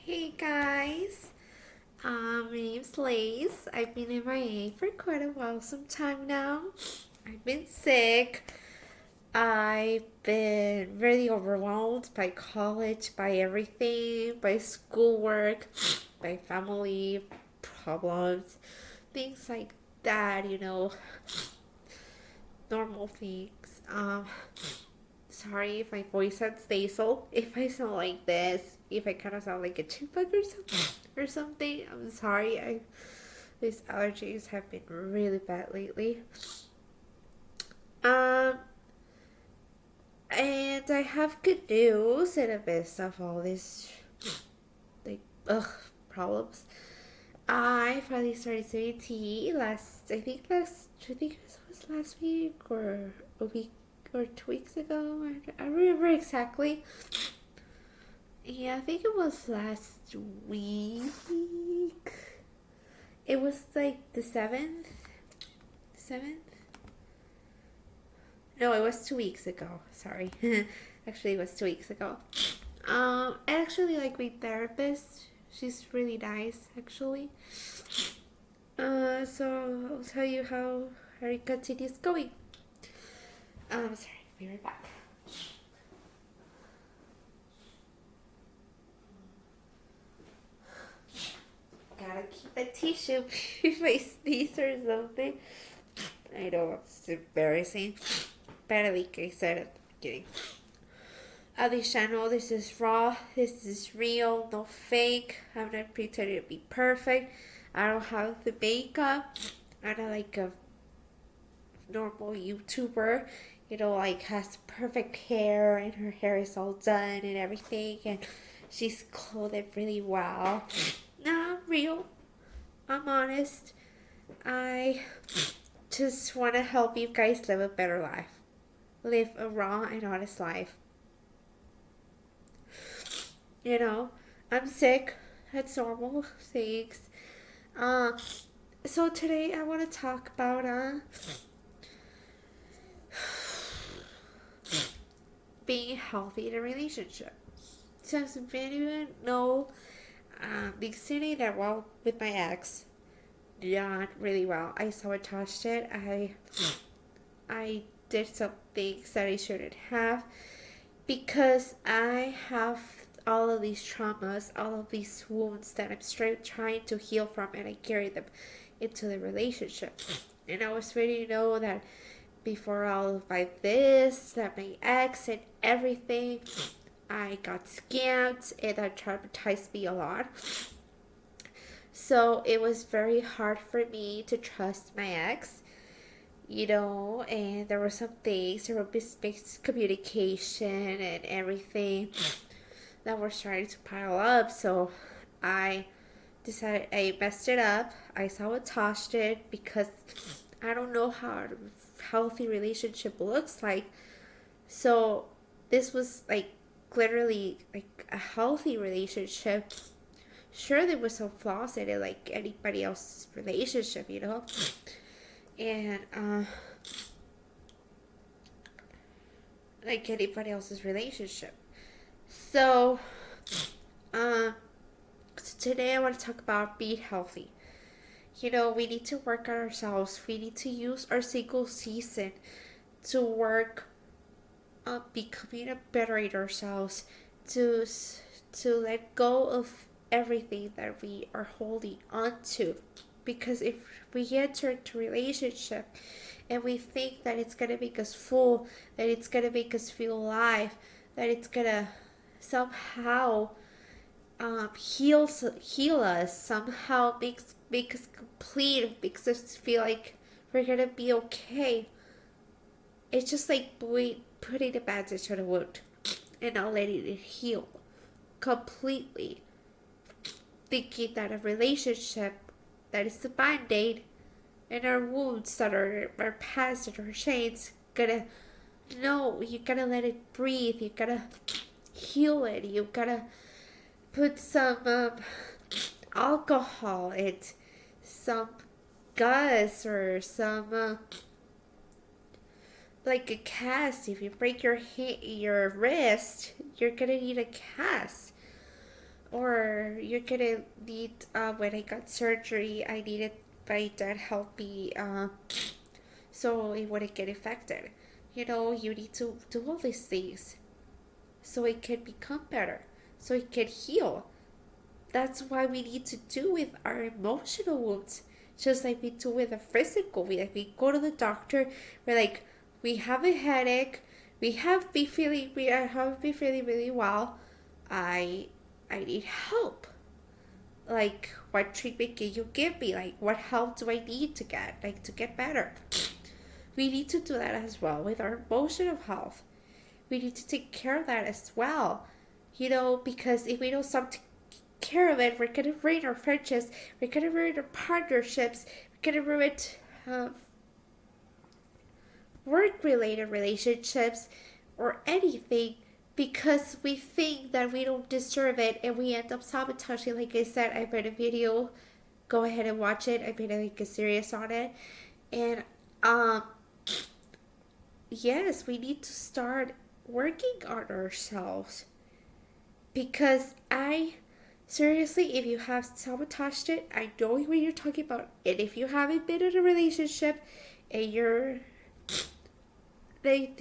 Hey guys, my name's Lace. I've been MIA for quite a while, some time now. I've been sick. I've been really overwhelmed by college, by everything, by schoolwork, by family problems, things like that, normal things. Sorry if my voice sounds nasal, if I sound like this, if I kind of sound like a chipmunk or something. I'm sorry. These allergies have been really bad lately. Um, and I have good news in the midst of all this, like, problems. I finally started studying tea I think it was last week or a week or 2 weeks ago. I don't remember exactly. Yeah, I think it was last week. It was like the 7th. 7th? No, it was 2 weeks ago. Sorry. Actually, it was 2 weeks ago. I actually like my therapist. She's really nice, actually. So I'll tell you how our continue is going. Sorry, be right back. Gotta keep a tissue if I sneeze or something. I know it's embarrassing, but like I said at the beginning, this channel, this is raw, this is real, no fake. I'm not pretending to be perfect. I don't have the makeup. I'm not like a normal YouTuber, like has perfect hair and her hair is all done and everything, and she's clothed really well. No, I'm real. I'm honest. I just want to help you guys live a better life. Live a raw and honest life. You know, I'm sick. That's normal. Thanks. Uh, so today I want to talk about being healthy in a relationship. So as many of you know, being sitting that well with my ex, not really well. I sabotaged it. I did some things that I shouldn't have because I have all of these traumas, all of these wounds that I'm trying to heal from, and I carry them into the relationship. And I was ready to know that before all of my this, that my ex and everything, I got scammed, and that traumatized me a lot. So it was very hard for me to trust my ex, and there were some things, there were miscommunication and everything that were starting to pile up. So I decided I messed it up. I sabotaged it because I don't know how a healthy relationship looks like. So this was like literally like a healthy relationship. Sure, there were some flaws in it, like anybody else's relationship. And like anybody else's relationship. So, uh, today I want to talk about being healthy. We need to work on ourselves. We need to use our single season to work on becoming a better at ourselves. To to let go of everything that we are holding on to. Because if we enter into a relationship and we think that it's gonna make us full, that it's gonna make us feel alive, that it's gonna somehow heal us, somehow make us complete, makes us feel like we're gonna be okay. It's just like putting a bandage on a wound and not letting it heal completely, thinking that a relationship that is the band-aid and our wounds that are our past and our chains gonna no, you gotta let it breathe, you gotta heal it, you gotta put some alcohol and some gus or some like a cast. If you break your wrist, you're gonna need a cast. or you're gonna need, when I got surgery, I needed my dad help me, so it wouldn't get infected. You need to do all these things so it can become better, so it can heal. That's why we need to do with our emotional wounds, just like we do with the physical. We go to the doctor. We're like, we have a headache. We have been feeling really well. I need help. Like, what treatment can you give me? Like, what help do I need to get? Like, to get better. We need to do that as well with our emotional health. We need to take care of that as well. Because if we don't stop care of it, we're gonna ruin our friendships, we're gonna ruin our partnerships, we're gonna ruin work related relationships or anything because we think that we don't deserve it and we end up sabotaging. Like I said, I made a video. Go ahead and watch it. I made a series on it. And yes, we need to start working on ourselves. Because seriously, if you have sabotaged it, I know what you're talking about. And if you haven't been in a relationship and if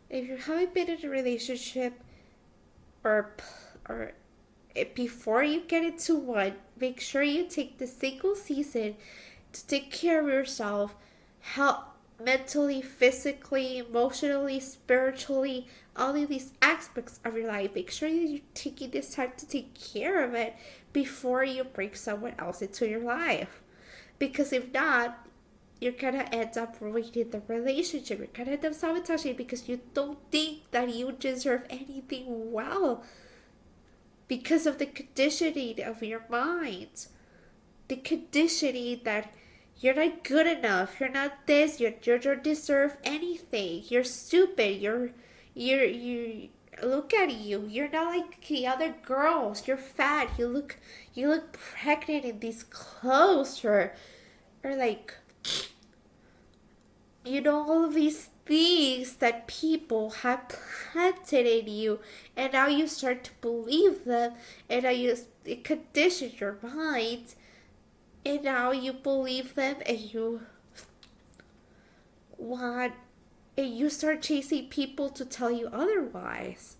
you haven't been in a relationship or before you get into one, make sure you take the single season to take care of yourself, help mentally, physically, emotionally, spiritually, all of these aspects of your life. Make sure that you're taking this time to take care of it before you bring someone else into your life. Because if not, you're gonna end up ruining the relationship. You're gonna end up sabotaging because you don't think that you deserve anything well. Because of the conditioning of your mind. The conditioning that you're not good enough. You're not this. You don't deserve anything. You're stupid. You look at you. You're not like the other girls. You're fat. You look pregnant in these clothes, or like, all of these things that people have planted in you, and now you start to believe them, and now it conditions your mind. And now you believe them and you start chasing people to tell you otherwise.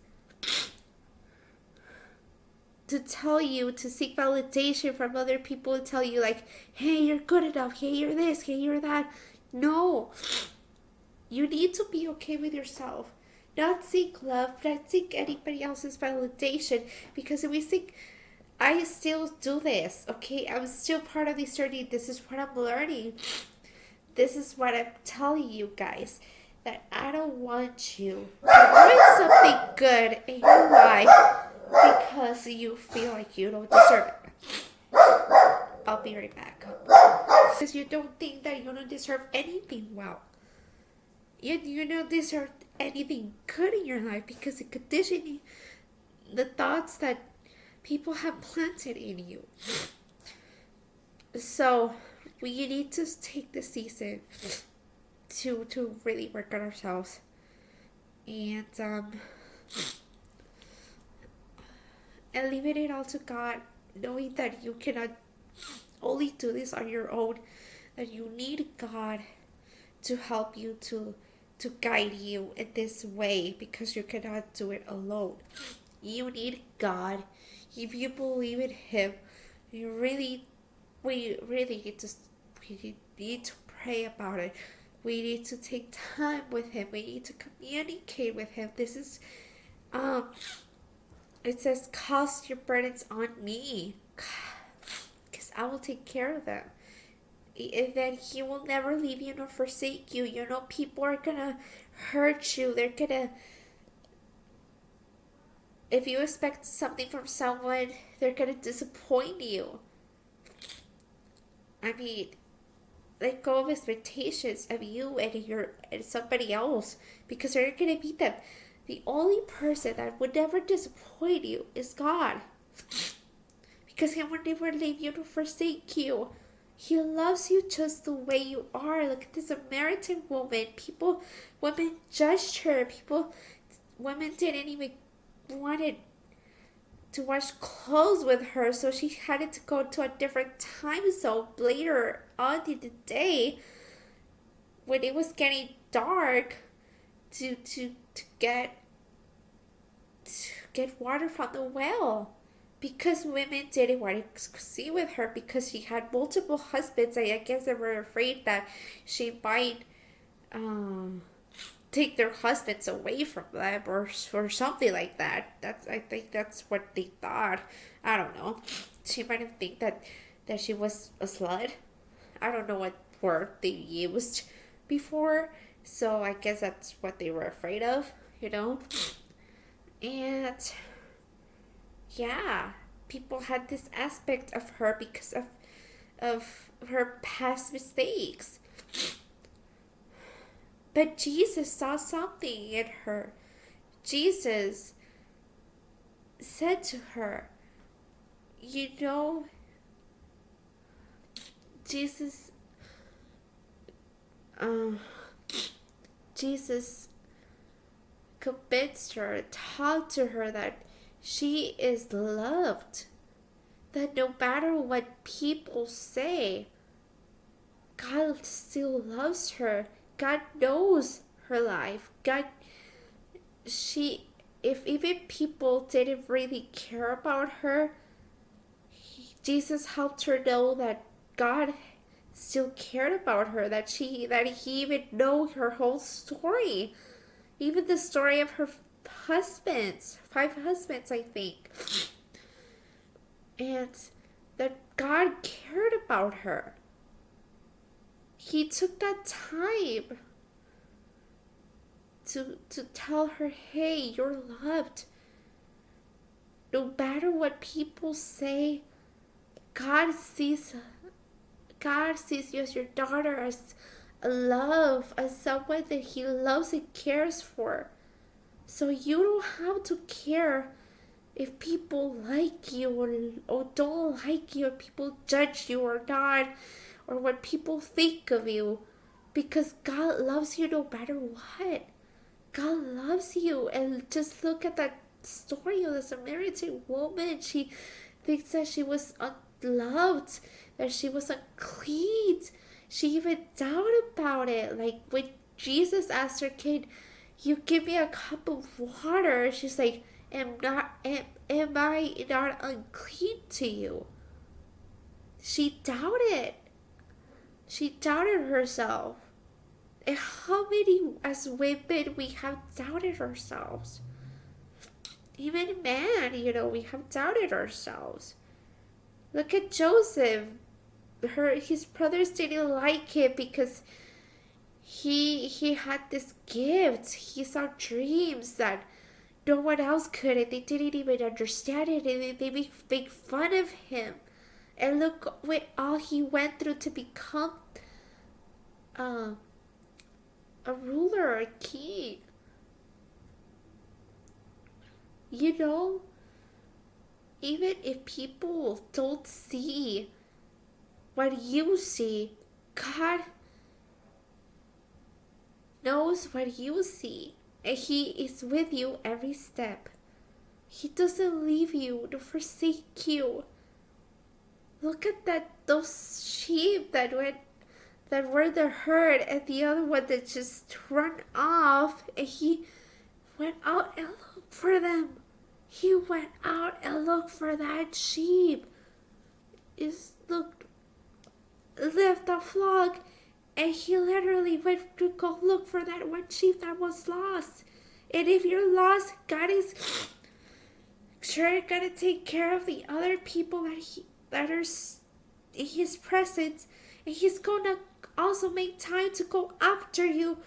To tell you, to seek validation from other people, to tell you like, hey, you're good enough, hey, you're this, hey, you're that. No. You need to be okay with yourself. Not seek love, not seek anybody else's validation. Because if we seek, I still do this, okay? I'm still part of this journey. This is what I'm learning. This is what I'm telling you guys. That I don't want you to ruin something good in your life because you feel like you don't deserve it. I'll be right back. Because you don't think that you don't deserve anything well. You don't deserve anything good in your life because the conditioning, the thoughts that people have planted in you. So we need to take the season to really work on ourselves and leaving it all to God, knowing that you cannot only do this on your own, that you need God to help you, to guide you in this way, because you cannot do it alone. You need God. If you believe in Him, we really need to pray about it. We need to take time with Him. We need to communicate with Him. This is, it says, cast your burdens on me, because I will take care of them. And then He will never leave you nor forsake you. People are gonna hurt you. They're gonna, if you expect something from someone, they're gonna disappoint you. I mean, let go of expectations of you and somebody else, because they're gonna be them. The only person that would never disappoint you is God, because He would never leave you nor forsake you. He loves you just the way you are. Look at this Samaritan woman. Women judged her. Women didn't even want it. wash clothes with her, so she had to go to a different time zone later on in the day when it was getting dark to get water from the well, because women didn't want to see with her because she had multiple husbands. I guess they were afraid that she might take their husbands away from them, or something like that. I think that's what they thought. I don't know. She might have think that she was a slut. I don't know what word they used before, so I guess that's what they were afraid of, And yeah, people had this aspect of her because of her past mistakes. But Jesus saw something in her. Jesus said to her, Jesus, Jesus convinced her, talked to her that she is loved. That no matter what people say, God still loves her. God knows her life. If even people didn't really care about her, Jesus helped her know that God still cared about her, that he even know her whole story, even the story of her husbands, 5 husbands, I think, and that God cared about her. He took that time to tell her, hey, you're loved. No matter what people say, God sees you as your daughter, as a love, as someone that he loves and cares for. So you don't have to care if people like you or don't like you, or people judge you or not, or what people think of you, because God loves you no matter what. God loves you. And just look at that story of the Samaritan woman. She thinks that she was unloved, that she was unclean. She even doubted about it. Like when Jesus asked her, "Can you give me a cup of water?" She's like, am I not unclean to you? She doubted. She doubted herself. And how many as women we have doubted ourselves? Even men, we have doubted ourselves. Look at Joseph. His brothers didn't like him because he had this gift. He saw dreams that no one else could, and they didn't even understand it, and they make fun of him. And look what all he went through to become a ruler, a king. Even if people don't see what you see, God knows what you see. And he is with you every step. He doesn't leave you to forsake you. Look at those sheep that were the herd, and the other one that just run off, and he went out and looked for them. He went out and looked for that sheep. Left the flock, and he literally went to go look for that one sheep that was lost. And if you're lost, God is sure gonna take care of the other people that are in his presence, and he's gonna also make time to go after you.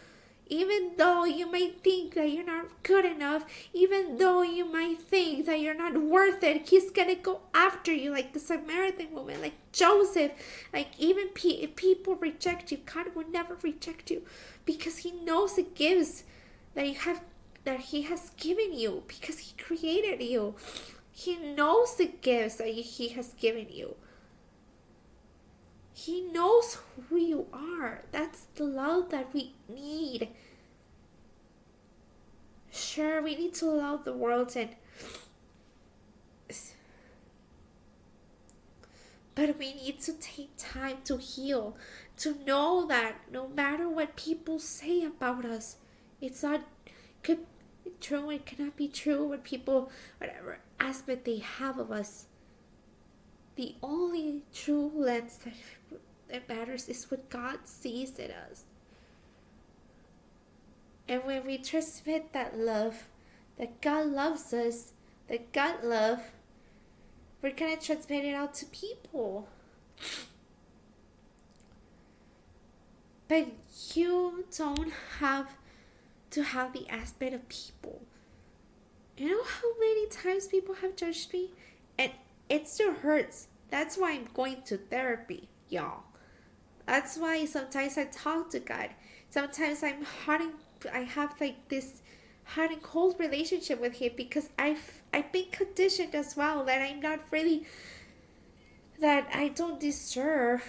Even though you might think that you're not good enough, even though you might think that you're not worth it, he's gonna go after you, like the Samaritan woman, like Joseph. Like even if people reject you, God will never reject you, because he knows the gifts that he has given you, because he created you. He knows the gifts that he has given you. He knows who you are. That's the love that we need. Sure, we need to love the world and But we need to take time to heal, to know that no matter what people say about us, it's not could be true, it cannot be true, what people, whatever aspect they have of us. The only true lens that matters is what God sees in us. And when we transmit that love, that God loves us, that God love, we're going to transmit it out to people. But you don't have to have the aspect of people. You know how many times people have judged me? And it still hurts. That's why I'm going to therapy, y'all. That's why sometimes I talk to God. Sometimes I have like this hot and cold relationship with Him because I've been conditioned as well that I'm not really, that I don't deserve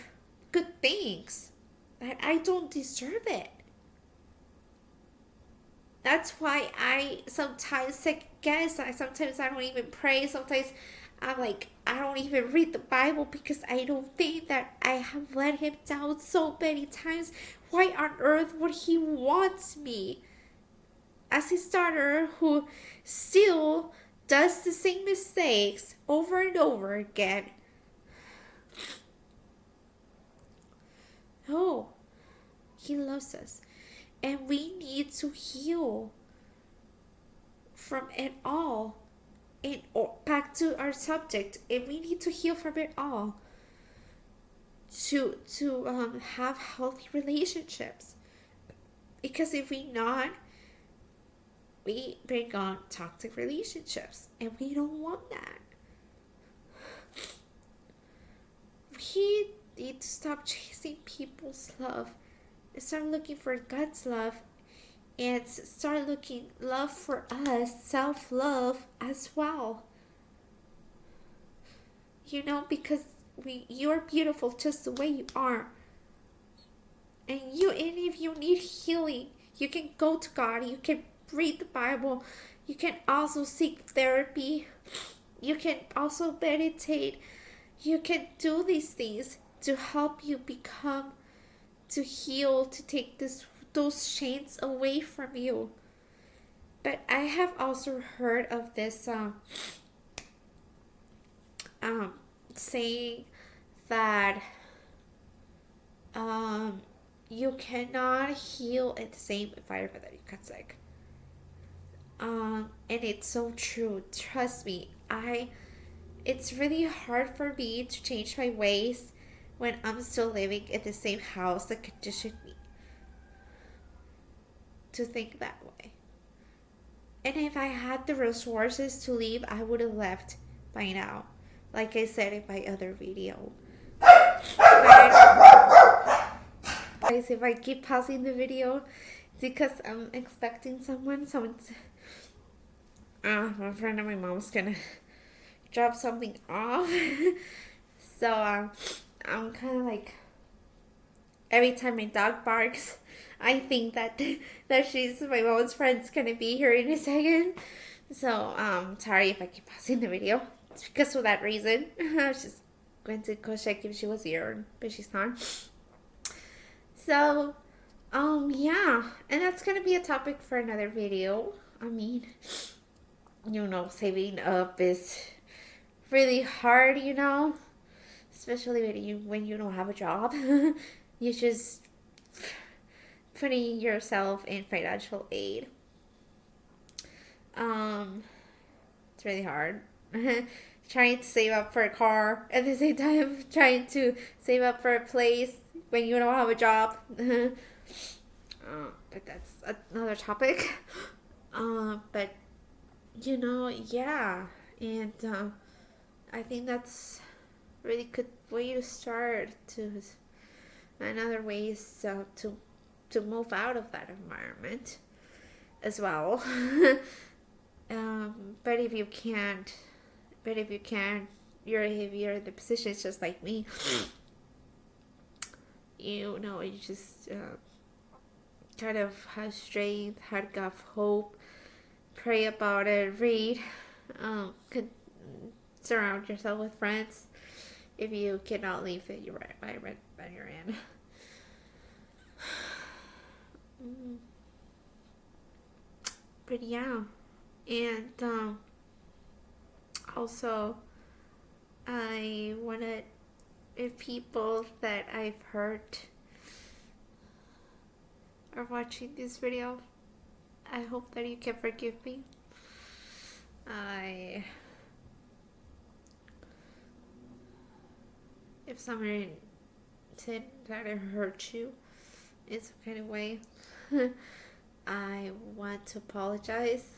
good things. That I don't deserve it. That's why I sometimes second guess. Sometimes I don't even pray. Sometimes I'm like, I don't even read the Bible because I don't think that I have let Him down so many times. Why on earth would He want me as His daughter who still does the same mistakes over and over again? Oh, He loves us. And we need to heal from it all. And back to our subject, and we need to heal from it all to have healthy relationships. Because if we not, we bring on toxic relationships, and we don't want that. We need to stop chasing people's love and start looking for God's love, and start looking love for us, self-love as well. You know, because you're beautiful just the way you are. And if you need healing, you can go to God. You can read the Bible. You can also seek therapy. You can also meditate. You can do these things to help you become, to heal, to take those chains away from you. But I have also heard of this saying that you cannot heal in the same environment that you got sick. And it's so true. Trust me, it's really hard for me to change my ways when I'm still living in the same house that conditioned me to think that way. And if I had the resources to leave, I would have left by now, like I said in my other video. Guys, if I keep pausing the video, it's because I'm expecting someone's a friend of my mom's gonna drop something off. So I'm kind of like, every time my dog barks, I think that she's my mom's friend's gonna be here in a second. So sorry if I keep pausing the video. It's because of that reason. I was just going to go check if she was here, but she's not. So yeah, and that's gonna be a topic for another video. I mean, you know, saving up is really hard, you know, especially when you don't have a job. You just putting yourself in financial aid. It's really hard. Trying to save up for a car at the same time trying to save up for a place when you don't have a job. But that's another topic. But you know, yeah, and I think that's really good way to start. To another ways to move out of that environment as well. But if you can't, you're in the position just like me. You know, you just kind of have strength, have hope, pray about it, read, surround yourself with friends, if you cannot leave the environment that you're in. But yeah, and also I wanted, if people that I've hurt are watching this video, I hope that you can forgive me. If someone said that I hurt you in some kind of way, I want to apologize.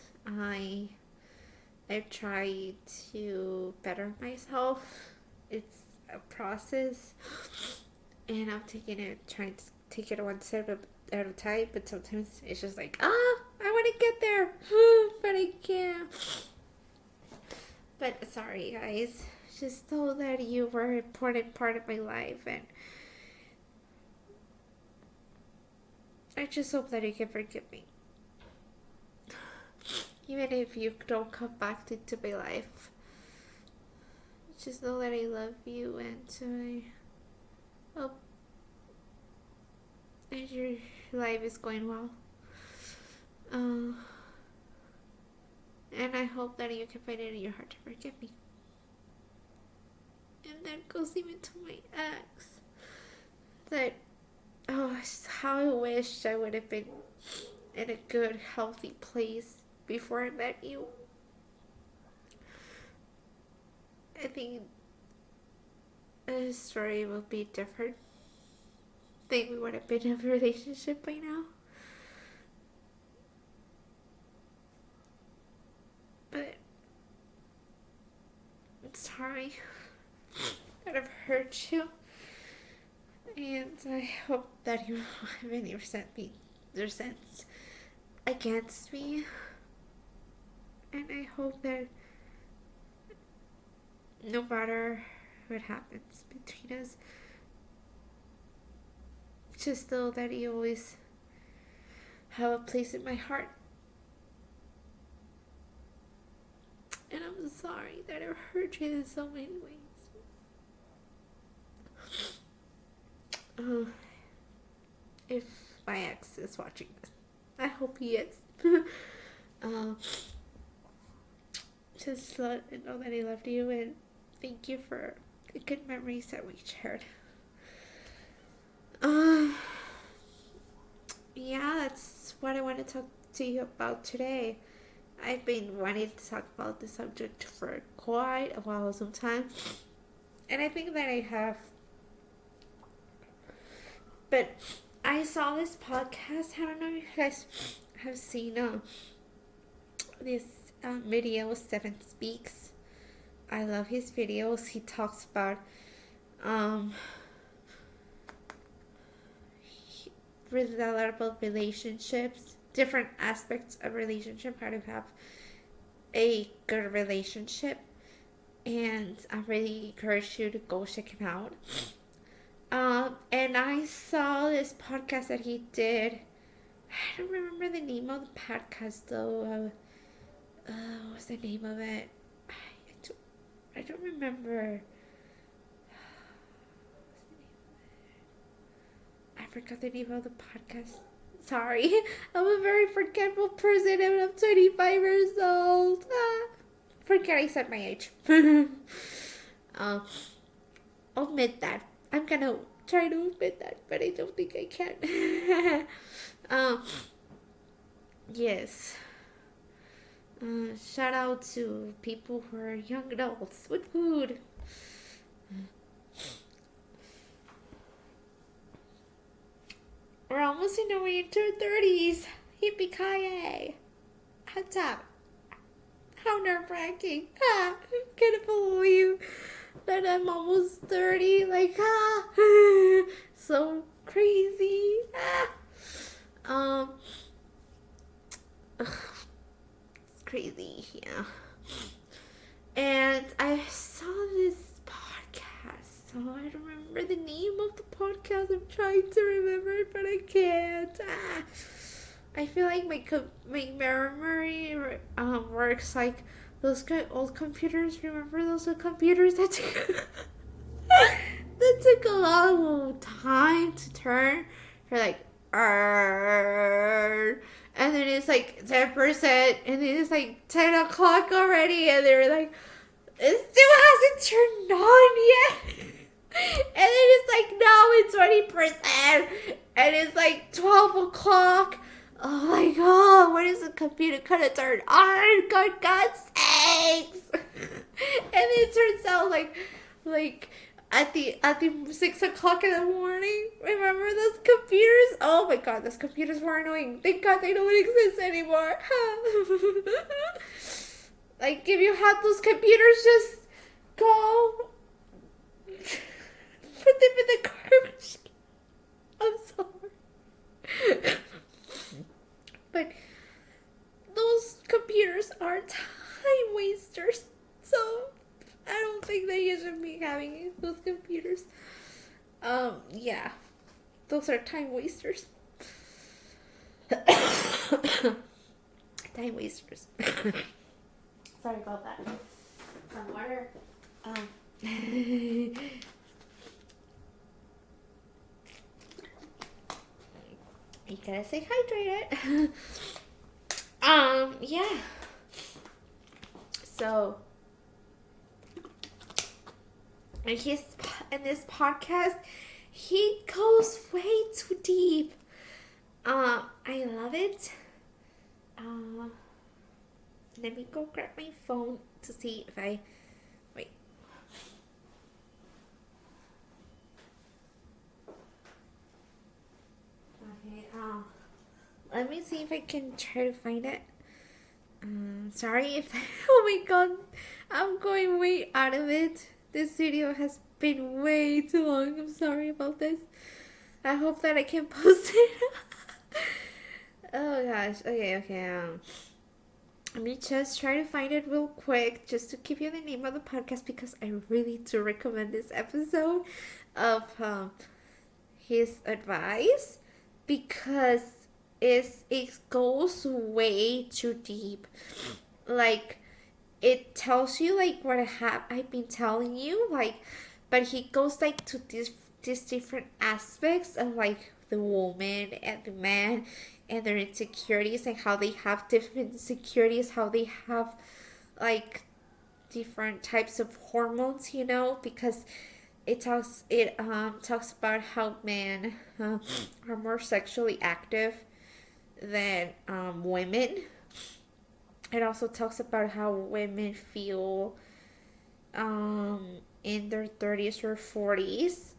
I've tried to better myself. It's a process, and I'm trying to take it one step at a time. But sometimes it's just like, I want to get there, but I can't. But sorry, guys. Just know that you were an important part of my life, and I just hope that you can forgive me. Even if you don't come back into my life, just know that I love you, and I hope that your life is going well. And I hope that you can find it in your heart to forgive me. And that goes even to my ex. That, how I wish I would have been in a good, healthy place before I met you. I think the story will be different. I think we would have been in a relationship by now. But I'm sorry that I've hurt you. And I hope that you have any resentment against me. And I hope that no matter what happens between us, just know that you always have a place in my heart. And I'm sorry that I hurt you in so many ways. If my ex is watching this, I hope he is. Just let him know that I loved you, and thank you for the good memories that we shared. Yeah, that's what I want to talk to you about today. I've been wanting to talk about this subject for quite a while, sometimes, and I think that I have. But I saw this podcast. I don't know if you guys have seen this video, Seven Speaks. I love his videos. He talks about a lot about relationships, different aspects of relationship, how to have a good relationship, and I really encourage you to go check him out. And I saw this podcast that he did. I don't remember the name of the podcast though. What's the name of it? I don't remember. I forgot the name of the podcast. Sorry, I'm a very forgetful person and I'm 25 years old. Forget I said my age. I'll admit that. I'm gonna try to admit that, but I don't think I can. Yes. Shout out to people who are young adults with food. We're almost in our into our 30s. Yippee-ki-yay. How's up? How nerve-wracking. I can't believe that I'm almost 30. Like, so crazy. It's crazy, yeah. And I saw this podcast. So I don't remember the name of the podcast. I'm trying to remember it, but I can't. I feel like my memory works like those old computers. Remember those old computers that That took a long time to turn. You're like, "Arr." And then it's like 10%, and then it's like 10 o'clock already, and they're like, it still hasn't turned on yet. And then it's like, now it's 20%, and it's like 12 o'clock. Oh my god, when is the computer gonna turn on? God, God's sakes! And it turns out like at the 6 o'clock in the morning. Remember those computers? Oh my god, those computers were annoying. Thank God they don't exist anymore. Like if you had those computers, just go put them in the garbage. I'm sorry. But those computers are time wasters. So I don't think that you should be having those computers. Yeah. Those are time wasters. Time wasters. Sorry about that. Some water. You gotta stay hydrated. Yeah. So, in this podcast, he goes way too deep. I love it. Let me go grab my phone to see if I wait. Okay. Let me see if I can try to find it. Sorry if oh my god, I'm going way out of it. This video has been way too long. I'm sorry about this. I hope that I can post it. Oh gosh. Okay. Let me just try to find it real quick just to give you the name of the podcast, because I really do recommend this episode of his advice, because it goes way too deep. Like, it tells you like what I've been telling you, like, but he goes like to these different aspects of like the woman and the man and their insecurities, and how they have different insecurities, how they have like different types of hormones, because it talks about how men are more sexually active than women. It also talks about how women feel in their 30s or 40s,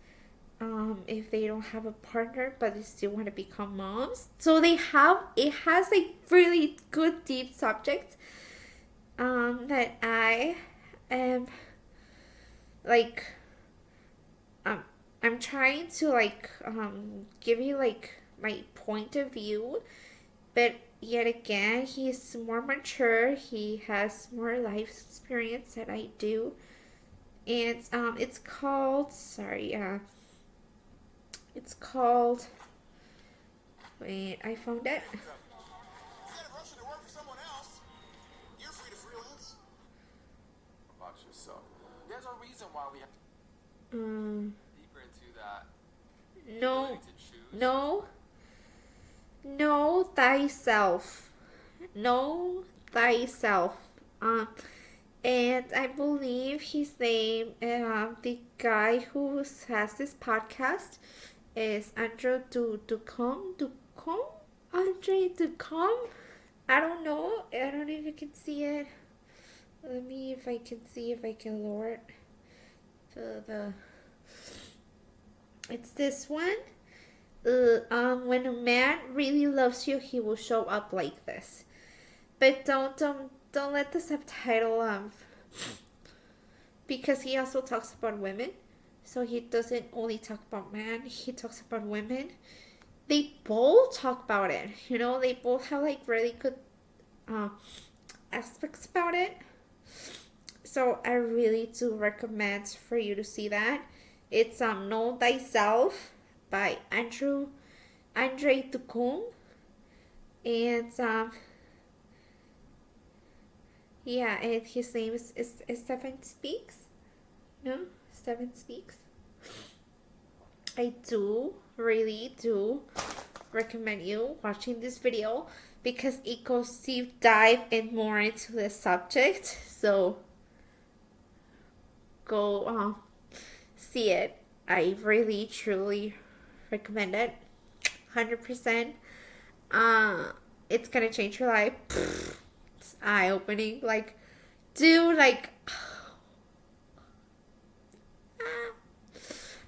if they don't have a partner but they still want to become moms. So it has like really good deep subjects that I am like I'm trying to like give you like my point of view, but yet again, he's more mature. He has more life experience than I do. And it's called it's called wait, I found it. About yourself. There's a reason why we have deeper into that. No, no, know thyself. Know thyself. And I believe his name, the guy who has this podcast, is Andrew Ducombe. Andre Ducombe. I don't know. I don't know if you can see it. Let me if I can see if I can lower it. The it's this one. When a man really loves you, he will show up like this. But don't let the subtitle because he also talks about women. So he doesn't only talk about men, he talks about women. They both talk about it. They both have like really good aspects about it. So I really do recommend for you to see that. It's Know Thyself by Andre Ducombe. And yeah, and his name is Stephen Speaks. No? Seven Speaks. I do, really do recommend you watching this video because it goes deep dive and more into the subject. So go see it. I really truly recommend it. 100%. It's gonna change your life. It's eye-opening. Like, dude, like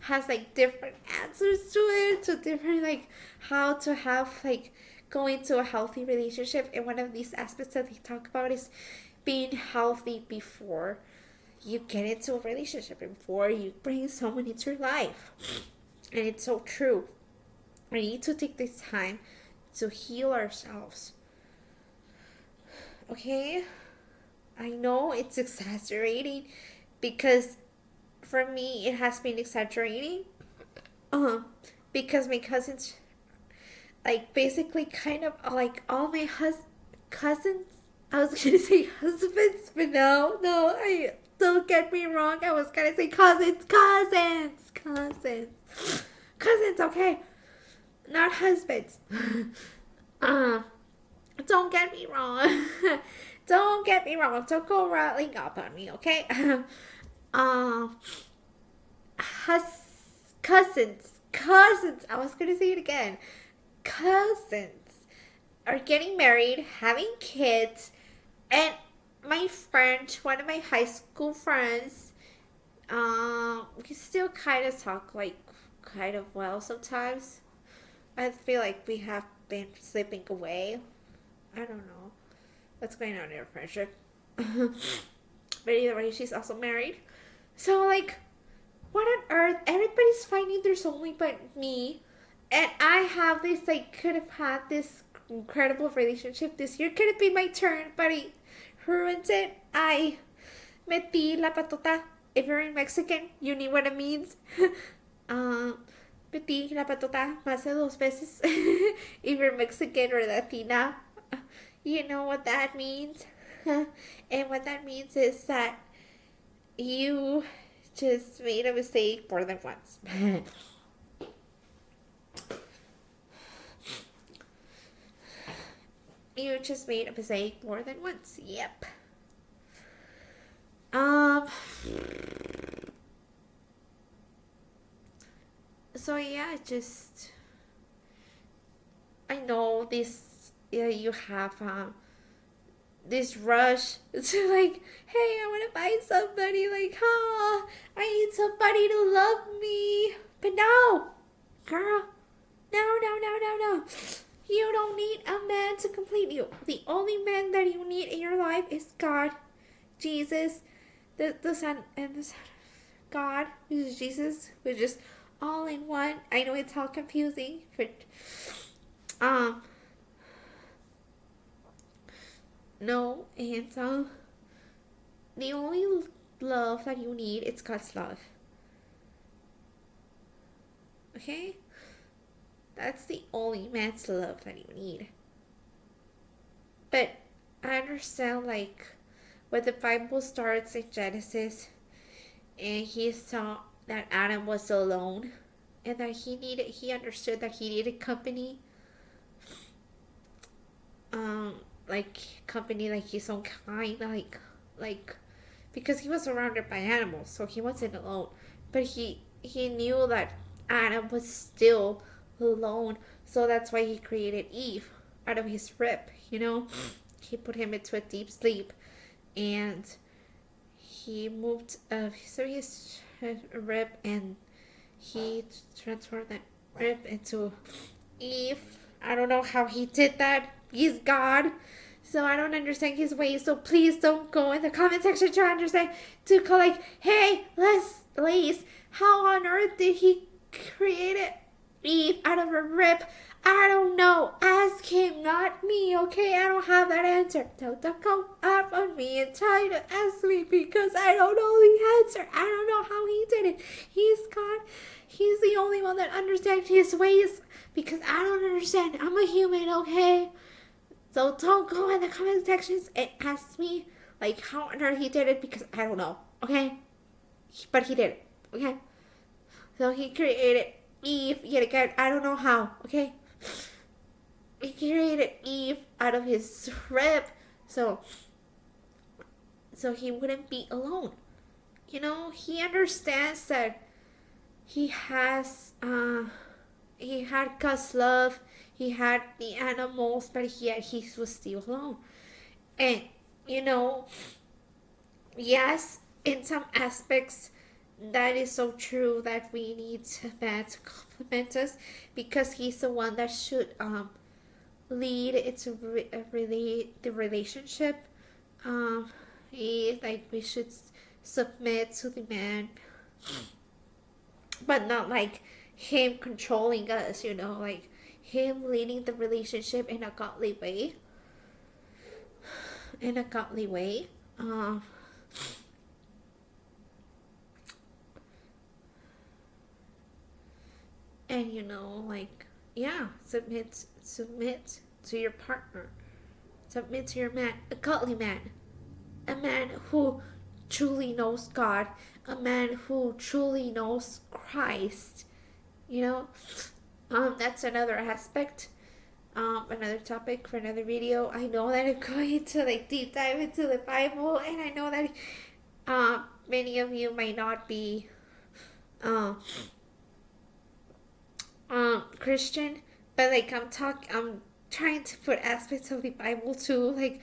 has like different answers to it, to different like how to have like go into a healthy relationship. And one of these aspects that they talk about is being healthy before you get into a relationship, before you bring someone into your life. And it's so true. We need to take this time to heal ourselves. Okay? I know it's exaggerating because for me it has been exaggerating. Because my cousins, like basically kind of like all my cousins, I was gonna say husbands, but no, I don't get me wrong. I was gonna say cousins, okay? Not husbands. Don't get me wrong. Don't get me wrong. Don't go rattling up on me, okay? Cousins. I was gonna say it again. Cousins are getting married, having kids, and my friend, one of my high school friends, we still kind of talk like kind of well sometimes. I feel like we have been slipping away. I don't know what's going on in our friendship. But either way, she's also married. So, like, what on earth? Everybody's finding their soulmate but me. And I have this, like, could have had this incredible relationship this year. Could have been my turn, but I ruined it. I metí la patota. If you're in Mexican, you know what it means. Metí la patota más de 2 veces. If you're Mexican or Latina, you know what that means. And what that means is that you just made a mistake more than once. You just made a mistake more than once. Yep. So yeah, I know this. Yeah, you have this rush to like, hey, I want to find somebody. Like, I need somebody to love me. But no, girl, no. You don't need a man to complete you. The only man that you need in your life is God, Jesus, the Son, and the Son of God, which is Jesus, which is all in one. I know it's all confusing, but no, and the only love that you need is God's love. Okay? That's the only man's love that you need. But I understand, like, when the Bible starts in Genesis, and he saw that Adam was alone, and that he understood that he needed company. Like company, like his own kind, like, because he was surrounded by animals, so he wasn't alone. But he knew that Adam was still alone, so that's why he created Eve out of his rib. He put him into a deep sleep, and he moved his rib, and he transformed that rib into Eve. I don't know how he did that. He's God, so I don't understand his ways. So please don't go in the comment section to understand, to go like, hey, Leslie, how on earth did he create Eve out of a rib? I don't know. Ask him, not me, okay? I don't have that answer. Don't come up on me and try to ask me, because I don't know the answer. I don't know how he did it. He's God. He's the only one that understands his ways, because I don't understand. I'm a human, okay? So don't go in the comment sections and ask me like how on earth he did it, because I don't know, okay? but he did. Okay, so he created Eve yet again. I don't know how. Okay, he created Eve out of his rib, so he wouldn't be alone. You know, he understands that he had God's love, he had the animals, but yet he was still alone. And you know, yes, in some aspects, that is so true that we need man to compliment us because he's the one that should lead the relationship. We should submit to the man, but not like him controlling us. You know, like him leading the relationship in a godly way. In a godly way. And you know, like, yeah, submit to your partner, submit to your man, a godly man, a man who truly knows God, a man who truly knows Christ. You know, that's another aspect, another topic for another video. I know that I'm going to like deep dive into the Bible, and I know that many of you might not be Christian, but like I'm trying to put aspects of the Bible too, like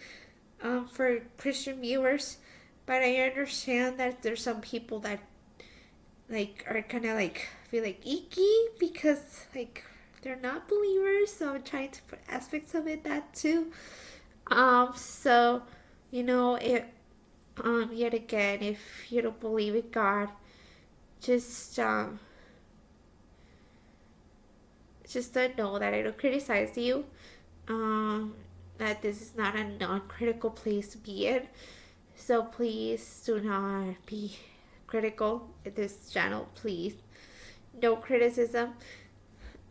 for Christian viewers. But I understand that there's some people that like are kind of like feel like icky because like they're not believers, so I'm trying to put aspects of it that too. So you know, yet again, if you don't believe in God, just don't know that I don't criticize you. That this is not a non-critical place to be in. So please do not be critical at this channel, please. No criticism.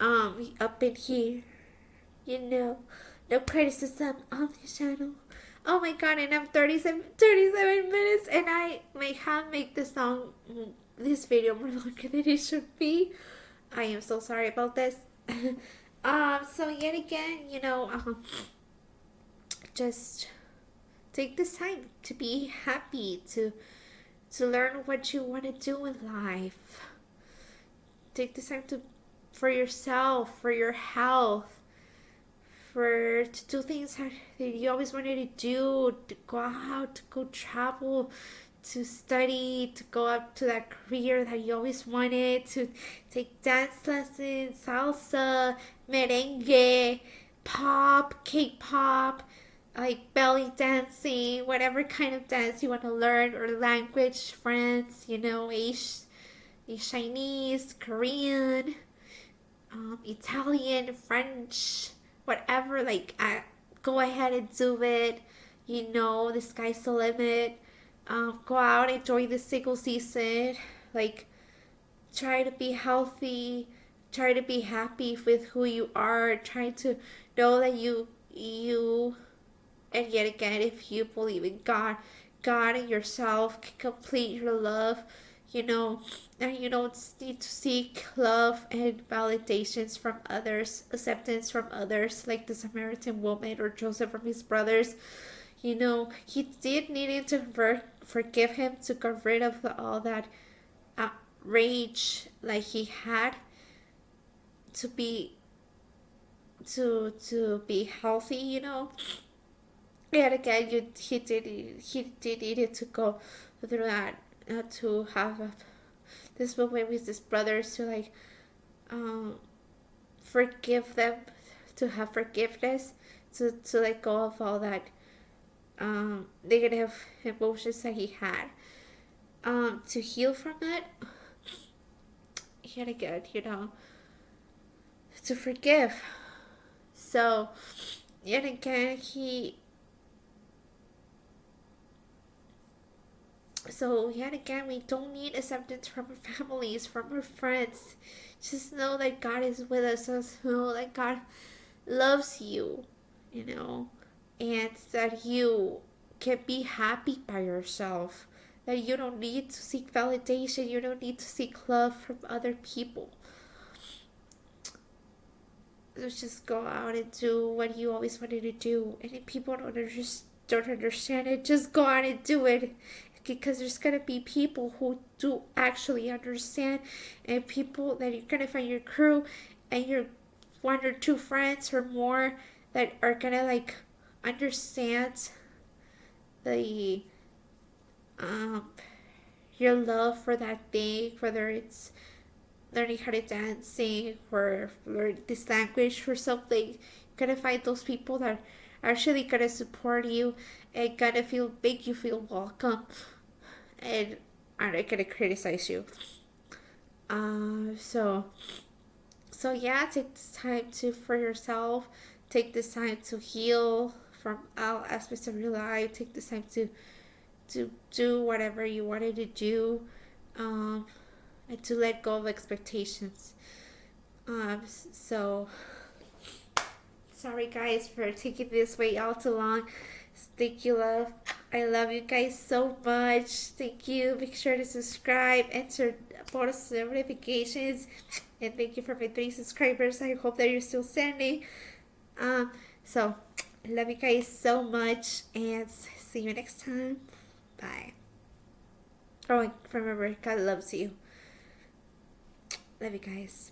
Up in here, you know, no criticism on this channel. Oh my god, and I'm 37 minutes, and I may have made this video more longer than it should be. I am so sorry about this. So yet again, you know, just take this time to be happy, to learn what you want to do in life. Take this time for yourself, for your health, to do things that you always wanted to do, to go out, to go travel, to study, to go up to that career that you always wanted, to take dance lessons, salsa, merengue, pop, K-pop, like belly dancing, whatever kind of dance you want to learn, or language, French, you know, Chinese, Korean, Italian, French, whatever, like, go ahead and do it. You know, the sky's the limit. Go out, enjoy the single season. Like, try to be healthy. Try to be happy with who you are. Try to know that you, and yet again, if you believe in God and yourself can complete your love. You know, and you don't need to seek love and validations from others, acceptance from others, like the Samaritan woman or Joseph from his brothers. You know, he did need to forgive him to get rid of all that rage like he had to be healthy. You know, and again, he did need to go through that. To have this moment with his brothers, to like forgive them, to have forgiveness, to let go of all that negative emotions that he had, to heal from it. Yet again, you know, to forgive. So yet again, So yet again, we don't need acceptance from our families, from our friends. Just know that God is with us. Just know that God loves you, you know, and that you can be happy by yourself. that you don't need to seek validation, you don't need to seek love from other people. Just go out and do what you always wanted to do. And if people don't understand it, just go out and do it. Because there's gonna be people who do actually understand, and people that you're gonna find your crew and your one or two friends or more that are gonna like understand the your love for that thing, whether it's learning how to dancing or learn this language or something. You're gonna find those people that are actually gonna support you and gonna make you feel welcome and are not gonna criticize you. So yeah, take this time to for yourself. Take this time to heal from all aspects of your life. Take this time to do whatever you wanted to do, and to let go of expectations. So sorry guys for taking this way all too long. Thank you, love. I love you guys so much. Thank you. Make sure to subscribe and turn post notifications. And thank you for my 3 subscribers. I hope that you're still sending. So I love you guys so much, and see you next time. Bye. Oh, remember, God loves you. Love you guys.